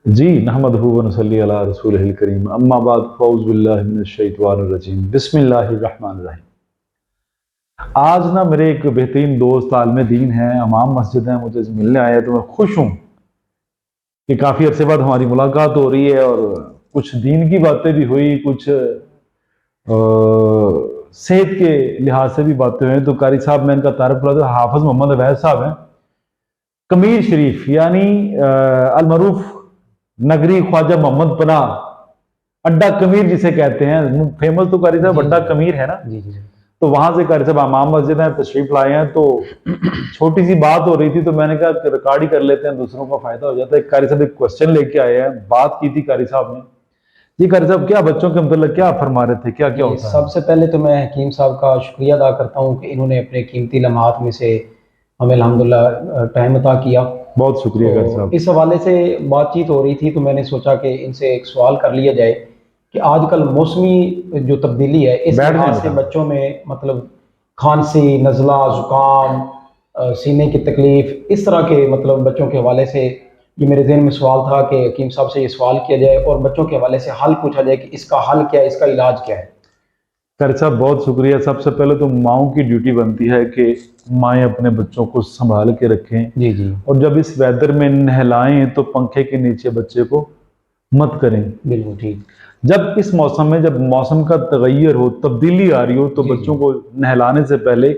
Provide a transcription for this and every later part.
जी नहमदहु व नसल्ली अला रसूलिहिल करीम अम्मा बाद फ़ौज़ बिल्लाहि मिनश शैतानिर रजीम बिस्मिल्लाहिर रहमानिर रहीम। आज ना मेरे एक बेहतरीन दोस्त आलिम दीन हैं, इमाम मस्जिद हैं, मुझे मिलने आए हैं, तो मैं खुश हूँ कि काफ़ी अरसे बाद हमारी मुलाकात हो रही है और कुछ दीन की बातें भी हुई, कुछ सेहत के लिहाज से भी बातें हुई। तो कारी साहब, मैं इनका तारुफ करा दूं, हाफिज़ मोहम्मद अवैध साहब हैं, कमीर शरीफ यानी अलमरूफ नगरी ख्वाजा मोहम्मद पनाह अड्डा कमीर जिसे कहते हैं, फेमस तो कारी साहब जी अड्डा कमीर है ना। जी जी तो वहां से कारी साहब इमाम मस्जिद है, तशरीफ लाए हैं। तो छोटी सी बात हो रही थी, तो मैंने कहा कि रिकॉर्ड ही कर लेते हैं, दूसरों का फायदा हो जाता है। कारी साहब एक क्वेश्चन लेके आए हैं, बात की थी कारी साहब ने। जी कारी साहब, क्या बच्चों के मतलब क्या फरमा रहे थे, क्या क्या जी। होता है? सबसे पहले तो मैं हकीम साहब का शुक्रिया अदा करता हूँ कि इन्होंने अपने कीमती लम्हात में से हमें अल्हम्दुलिल्लाह टाइम अता किया। बहुत शुक्रिया कारी तो साहब। इस हवाले से बातचीत हो रही थी, तो मैंने सोचा कि इनसे एक सवाल कर लिया जाए कि आजकल मौसमी जो तब्दीली है, इस बैठ जाए लिहाज से बेटा। बच्चों में मतलब खांसी, नज़ला, ज़ुकाम, सीने की तकलीफ, इस तरह के मतलब बच्चों के हवाले से ये मेरे ज़हन में सवाल था कि हकीम साहब से ये सवाल किया जाए और बच्चों के हवाले से हल पूछा जाए कि इसका हल क्या है, इसका इलाज क्या है। कारी साहब बहुत शुक्रिया। सबसे पहले तो माओं की ड्यूटी बनती है कि माएँ अपने बच्चों को संभाल के रखें, जी जी। और जब इस वेदर में नहलाएं तो पंखे के नीचे बच्चे को मत करें। बिल्कुल ठीक। जब इस मौसम में, जब मौसम का तगैर हो, तब्दीली आ रही हो, तो जी जी बच्चों को नहलाने से पहले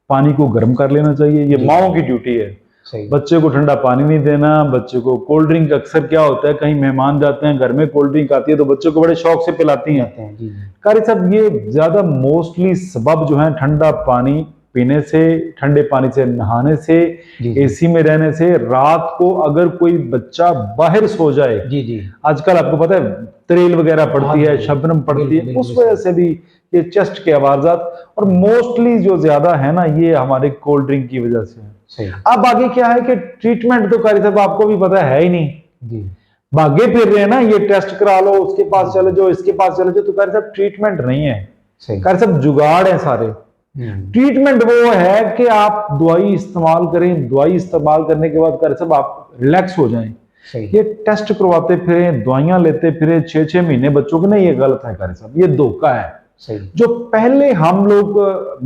पानी को गर्म कर लेना चाहिए। ये जी जी। माओं की ड्यूटी है। सही। बच्चे को ठंडा पानी नहीं देना, बच्चे को कोल्ड ड्रिंक, अक्सर क्या होता है कहीं मेहमान जाते हैं, घर में कोल्ड ड्रिंक आती है तो बच्चों को बड़े शौक से पिलाती हैं। पिलाते हैं। जी जी कारी साहब, ये ज्यादा मोस्टली सबब जो है ठंडा पानी पीने से, ठंडे पानी से नहाने से, जी जी एसी में रहने से, रात को अगर कोई बच्चा बाहर सो जाए, जी जी। आजकल आपको पता है त्रेल वगैरह हाँ पड़ती जी है, हाँ जी। शबनम पड़ती बिल्कुल है, बिल्कुल उस वजह सही। से भी ये चेस्ट के आवाजात, और मोस्टली जो ज्यादा है ना, ये हमारे कोल्ड ड्रिंक की वजह से है। सही। अब आगे क्या है कि ट्रीटमेंट तो कारी साहब आपको भी पता है ही नहीं, जी भागे फिर रहे हैं ना, ये टेस्ट करा लो, उसके जी पास चले जी। जाओ, इसके पास चले जाओ, तो कारी साहब ट्रीटमेंट नहीं है। सही। कारी साहब जुगाड़ है सारे। ट्रीटमेंट वो है कि आप दवाई इस्तेमाल करें, दवाई इस्तेमाल करने के बाद कारी साहब आप रिलैक्स हो जाएं। सही। ये टेस्ट करवाते फिरे, दवाइयां लेते फिरे 6-6 महीने बच्चों के, नहीं, ये गलत है कारी साहब, ये धोखा है। सही। जो पहले हम लोग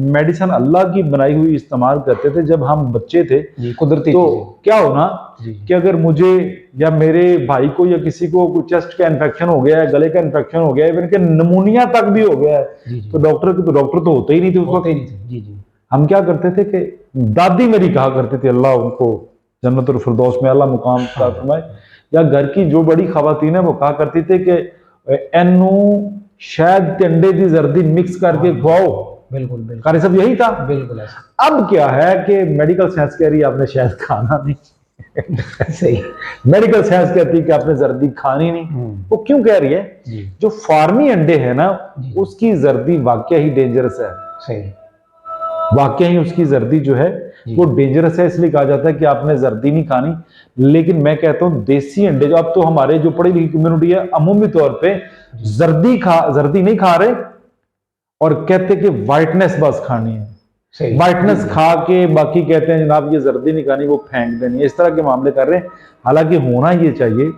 मेडिसिन अल्लाह की बनाई हुई इस्तेमाल करते थे जब हम बच्चे थे, जी कुदरती तो चीजें। क्या होना जी कि अगर मुझे या मेरे भाई को या किसी को चेस्ट का इन्फेक्शन हो गया है, गले का इन्फेक्शन हो गया है, इवन के नमूनिया तक भी हो गया है, जी तो जी। डॉक्टर तो होते ही नहीं थे उस होते वक्त। ही नहीं थे। जी जी। हम क्या करते थे कि दादी मेरी कहा करती थी, अल्लाह उनको जन्नत और फिरदौस में अल्लाह मुकाम हाँ अता फरमाए, या घर की जो बड़ी खवातीन है वो कहा करती थी कि एनू शायद ते अंडे की जर्दी मिक्स करके हाँ। खुआओ। बिल्कुल बिल्कुल। कारी साहब यही था। बिल्कुल ऐसा। अब क्या है कि मेडिकल साइंस कह रही है आपने शायद खाना नहीं। सही। मेडिकल साइंस कहती है कि आपने जर्दी खानी नहीं। वो क्यों कह रही है? जी जो फार्मी अंडे है ना, जी। उसकी जर्दी वाकई ही डेंजरस है। सही। वाकई ही उसकी जर्दी जो है जी वो डेंजरस है, इसलिए कहा जाता है कि आपने जर्दी नहीं खानी। लेकिन मैं कहता हूं देसी अंडे, जो अब तो हमारे जो पढ़ी लिखी कम्युनिटी है अमूमी तौर पे जी। जर्दी नहीं खा रहे, और कहते कि वाइटनेस बस खानी है। सही। वाइटनेस खा के बाकी कहते हैं जनाब ये जर्दी नहीं खानी, वो फेंक देनी है, इस तरह के मामले कर रहे हैं। हालांकि होना ये चाहिए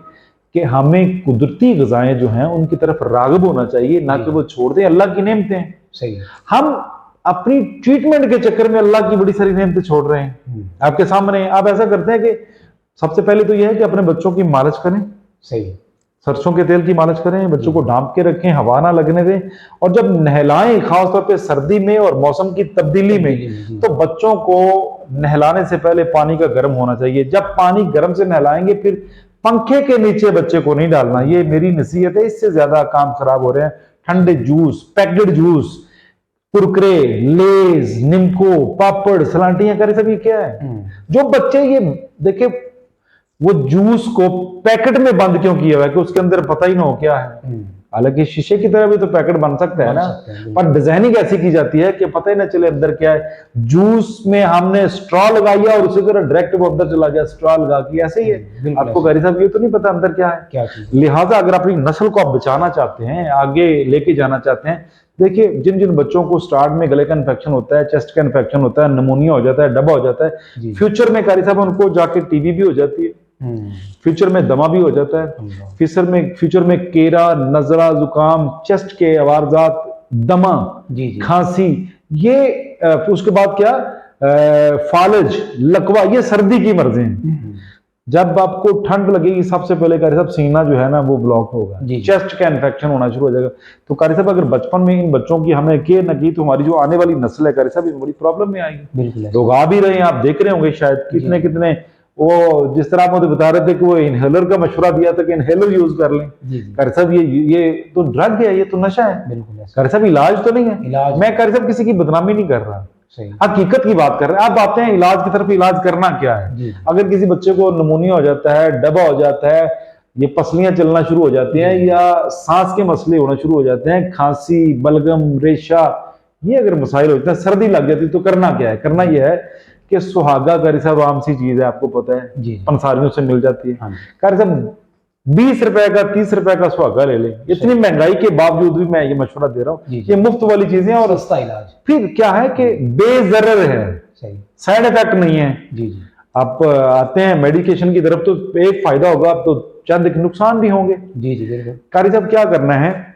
कि हमें कुदरती गजाएं जो हैं उनकी तरफ रागब होना चाहिए, ना कि वो छोड़ दें। अल्लाह की नेमतें हैं। सही। हम अपनी ट्रीटमेंट के चक्कर में अल्लाह की बड़ी सारी नेमतें छोड़ रहे हैं। आपके सामने आप ऐसा करते हैं कि सबसे पहले तो यह है कि अपने बच्चों की मालिश करें, सही। सरसों के तेल की मालिश करें, बच्चों को ढांप के रखें, हवा ना लगने दें, और जब नहलाएं, खासतौर पे सर्दी में और मौसम की तब्दीली में, जी। तो बच्चों को नहलाने से पहले पानी का गर्म होना चाहिए। जब पानी गर्म से नहलाएंगे, फिर पंखे के नीचे बच्चे को नहीं डालना, ये मेरी नसीहत है। इससे ज्यादा काम खराब हो रहे हैं। ठंडे जूस, पैकेट जूस, कुरकुरे, लेज, निम्को, पापड़, सलांटियां करे, सब ये क्या है? जो बच्चे ये देखे, वो जूस को पैकेट में बंद क्यों किया हुआ है कि उसके अंदर पता ही ना हो क्या है। हालांकि शीशे की तरह भी तो पैकेट बन सकता है ना, पर डिजाइनिंग ऐसी की जाती है कि पता ही ना चले अंदर क्या है। जूस में हमने स्ट्रॉ लगाई है और उसी तरह डायरेक्ट वो अंदर चला गया, स्ट्रॉ लगा के, ऐसे ही है। आपको कारी साहब ये तो नहीं पता अंदर क्या है। क्या चीज? लिहाजा अगर अपनी नस्ल को आप बचाना चाहते हैं, आगे लेके जाना चाहते हैं, देखिए जिन जिन बच्चों को स्टार्ट में गले का इन्फेक्शन होता है, चेस्ट का इन्फेक्शन होता है, निमोनिया हो जाता है, डबा हो जाता है, जी फ्यूचर में कारी साहब उनको जाके टीबी भी हो जाती है। फ्यूचर में दमा भी हो जाता है, फ्यूचर में केरा, नजला, जुकाम, चेस्ट के अवारजात, दमा, जी जी खांसी, ये उसके बाद क्या, फालज, लकवा, ये सर्दी की मर्जें हैं। जब आपको ठंड लगेगी सबसे पहले कारी साहब सीना जो है ना वो ब्लॉक होगा, जी। चेस्ट का इन्फेक्शन होना शुरू हो जाएगा। तो कारी साहब अगर बचपन में इन बच्चों की हमने केयर न की तो हमारी जो आने वाली नस्ल है कारी साहब ये बड़ी प्रॉब्लम में आएगी। बिल्कुल लोग आ भी रहे हैं, आप देख रहे होंगे शायद कितने कितने, वो जिस तरह आप मुझे बता रहे थे कि वो इनहेलर का मशवरा दिया था कि इनहेलर यूज कर लें। कारी साहब ये तो ड्रग है, ये तो नशा है। बिल्कुल कारी साहब इलाज तो नहीं है। इलाज मैं कारी साहब किसी की बदनामी नहीं कर रहा, सही हकीकत की बात कर रहे हैं। आप आते हैं इलाज की तरफ, इलाज करना क्या है। अगर किसी बच्चे को निमोनिया हो जाता है, डबा हो जाता है, ये पसलियां चलना शुरू हो जाती हैं या सांस के मसले होना शुरू हो जाते हैं, खांसी, बलगम, रेशा, ये अगर मसाइल होते हैं, सर्दी लग जाती है तो करना क्या है। करना यह है कि सुहागा कारी साहब आम सी चीज है, आपको पता है, पंसारियों से मिल जाती है। कारी साहब 20 रुपए का 30 रुपए का सुहागा ले लें। इतनी महंगाई के बावजूद भी मैं ये मशवरा दे रहा हूँ, ये मुफ्त वाली चीजें और सस्ता इलाज। फिर क्या है कि बेजरर है, साइड इफेक्ट नहीं है। जी। आप आते हैं मेडिकेशन की तरफ तो एक फायदा होगा, आप तो चंद नुकसान भी होंगे। जी बिल्कुल। कारी साहब क्या करना है,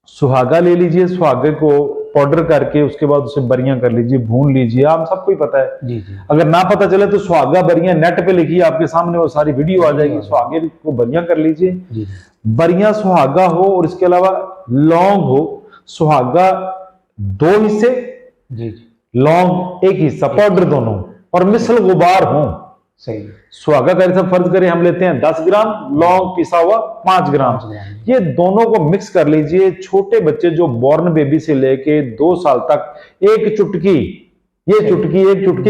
सुहागा ले लीजिए, सुहागे को पाउडर करके उसके बाद उसे बरियां कर लीजिए, भून लीजिए। आप सबको ही पता है। जी। अगर ना पता चले तो सुहागा बरियां नेट पे लिखिए, आपके सामने वो सारी वीडियो आ जाएगी। सुहागे को बरियां कर लीजिए, बरियां सुहागा हो और इसके अलावा लौंग हो। सुहागा 2 हिस्से, लौंग 1 हिस्सा, पाउडर दोनों, और मिसल गुबार हो। सही। सुहागा कारी साहब फर्ज करें हम लेते हैं 10 ग्राम, लौंग पिसा हुआ 5 ग्राम, ये दोनों को मिक्स कर लीजिए। छोटे बच्चे जो बॉर्न बेबी से लेके 2 साल तक एक चुटकी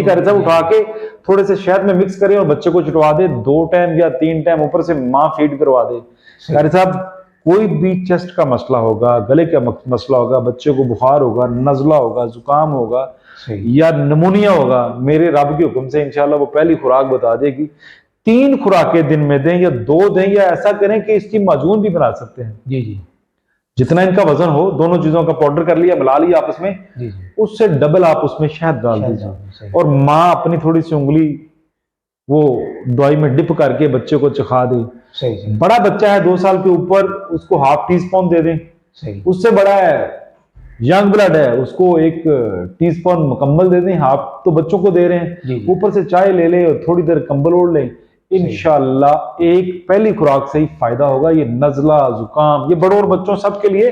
कारी साहब उठा के थोड़े से शहद में मिक्स करें और बच्चे को चटवा दे। 2 टाइम या 3 टाइम ऊपर से माँ फीड करवा दे। कारी साहब कोई भी चेस्ट का मसला होगा, गले का मसला होगा, बच्चे को बुखार होगा, नजला होगा, जुकाम होगा या निमोनिया होगा, मेरे रब के हुक्म से इंशाल्लाह वो पहली खुराक बता देगी। 3 खुराकें दिन में दें या 2 दें, या ऐसा करें कि इसकी माजून भी बना सकते हैं। जी। जितना इनका वजन हो, दोनों चीजों का पाउडर कर लिया, मिला लिया आपस में, उससे डबल आप उसमें शहद डाल दीजिए और माँ अपनी थोड़ी सी उंगली वो दवाई में डिप करके बच्चे को चखा दे। बड़ा बच्चा है 2 साल के ऊपर, उसको ½ टीस्पून दे दें। उससे बड़ा है, यंग ब्लड है, उसको 1 टीस्पून मुकम्मल दे दें। हाफ तो बच्चों को दे रहे हैं, ऊपर से चाय ले लें और थोड़ी देर कंबल ओढ़ लें। इंशाल्लाह एक पहली खुराक से ही फायदा होगा। ये नजला, जुकाम, ये बड़ों और बच्चों सबके लिए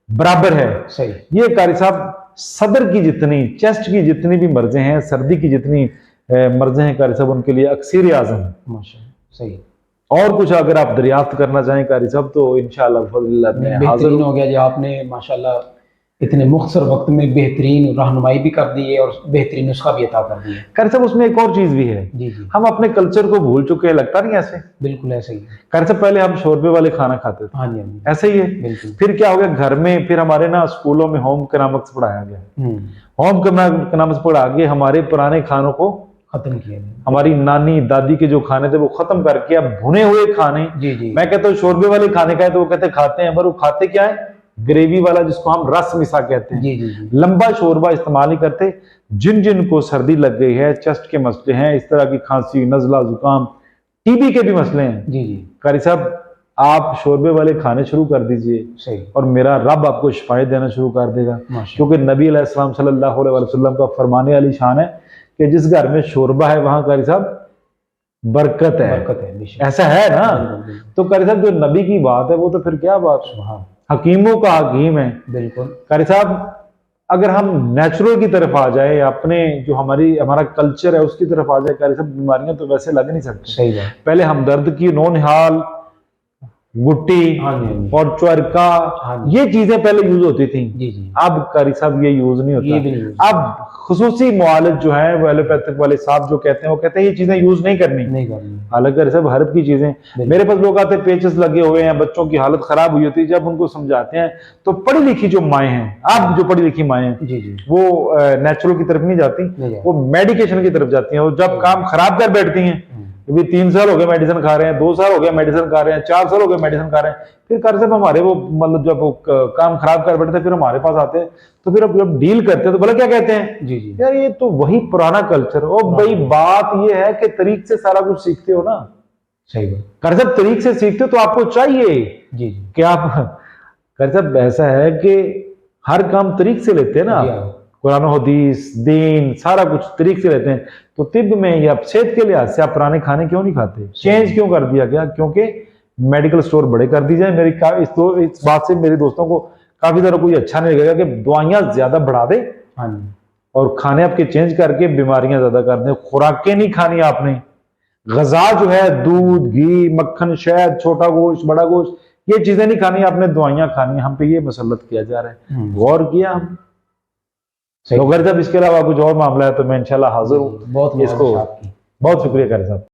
बराबर है। ये कारी साहब सदर की जितनी, चेस्ट की जितनी भी मर्जें हैं, सर्दी की जितनी मर्जें हैं कारी साहब, उनके लिए अक्सीर आज़म है। सही। और कुछ अगर आप दरियाफ्त करना चाहें कारी साहब तो इंशाल्लाह बेहतरीन हो गया जी। आपने माशाल्लाह इतने मुख्तसर वक्त में बेहतरीन रहनुमाई भी कर दी है और बेहतरीन नुस्खा भी अता कर दिया। कारी साहब उसमें एक और चीज भी है। जी। हम अपने कल्चर को भूल चुके हैं, लगता नहीं ऐसे? बिल्कुल ऐसे ही। कारी साहब पहले हम शोरबे वाले खाना खाते थे। हाँ जी। ऐसे ही है। फिर क्या हो गया, घर में फिर हमारे ना स्कूलों में होम इकोनॉमिक्स पढ़ाया गया। होम इकोनॉमिक्स पढ़ा के हमारे पुराने खानों को खत्म किया। हमारी नानी दादी के जो खाने थे वो खत्म करके अब भुने हुए खाने। जी। मैं कहता हूँ शोरबे वाले खाने का है तो वो कहते खाते हैं, पर वो खाते क्या है, ग्रेवी वाला, जिसको हम रस मिसा कहते हैं। जी। लंबा शोरबा इस्तेमाल नहीं करते। जिन जिन को सर्दी लग गई है, चेस्ट के मसले हैं, इस तरह की खांसी, नजला, जुकाम, टीबी के भी मसले हैं, जी कारी साहब आप शोरबे वाले खाने शुरू कर दीजिए और मेरा रब आपको शिफायत देना शुरू कर देगा। क्योंकि नबी अलैहिस्सलाम सल्लल्लाहु अलैहि वसल्लम का फरमाने वाली शान है कि जिस घर में शोरबा है वहां कारी साहब बरकत है। ऐसा है ना? तो कारी साहब जो नबी की बात है वो तो फिर क्या बात, हकीमों का हकीम है। बिल्कुल कारी साहब, अगर हम नेचुरल की तरफ आ जाए, अपने जो हमारा कल्चर है उसकी तरफ आ जाए कारी साहब, बीमारियां तो वैसे लग नहीं सकती। सही बात। पहले हमदर्द की नौनिहाल, गुट्टी और चरका, ये चीजें पहले यूज होती थी। जी। अब कारी साहब ये यूज नहीं होता। अब खुसूसी मुआलिज जो है वो एलोपैथिक वाले साहब जो कहते हैं, वो कहते हैं ये चीजें यूज नहीं करनी। हालांकि सब हर्ब की चीजें। मेरे पास लोग आते हैं पेचेस लगे हुए हैं, बच्चों की हालत खराब हुई होती है, जब उनको समझाते हैं तो पढ़ी लिखी जो माएँ हैं, अब जो पढ़ी लिखी माएँ हैं वो नेचुरल की तरफ नहीं जाती, वो मेडिकेशन की तरफ जाती हैं। और जब काम खराब कर बैठती हैं, अभी 3 साल हो गए मेडिसिन खा रहे हैं, 2 साल हो गए मेडिसिन खा रहे हैं, 4 साल हो गए मेडिसिन खा रहे हैं, फिर कारी साहब हमारे वो मतलब जब वो काम खराब कर बैठते हैं फिर हमारे पास आते हैं, तो फिर अब जब डील करते हैं तो बोला क्या कहते हैं, जी यार ये तो वही पुराना कल्चर। ओ भाई बात ये है कि तरीक से सारा कुछ सीखते हो ना। सही बात। कारी साहब तरीक से सीखते हो तो आपको चाहिए जी जी कि आप, कारी साहब ऐसा है कि हर काम तरीक से लेते हैं ना, जी हाँ। कुरान हदीस दीन सारा कुछ तरीक से लेते हैं। तो तिब में या सेहत के लिहाज से आप पुराने खाने क्यों नहीं खाते, चेंज क्यों कर दिया गया? क्योंकि मेडिकल स्टोर बड़े कर दी जाए। इस बात से मेरे दोस्तों को काफी तरह कोई अच्छा नहीं लगेगा कि दवाइयां ज्यादा बढ़ा दे हाँ जी। और खाने आपके चेंज करके बीमारियां ज्यादा कर दें। खुराकें नहीं खानी आपने, गजा जो है दूध घी मक्खन शहद छोटा गोश्त बड़ा गोश्त ये चीजें नहीं खानी आपने, दवाइयां खानी। हम पे ये मसलत किया जा रहा है, गौर किया हम? तो अगर जब इसके अलावा कुछ और मामला है तो मैं इंशाल्लाह हाजिर हूँ बहुत इसको। मुबारक आपकी। बहुत शुक्रिया कारी साहब।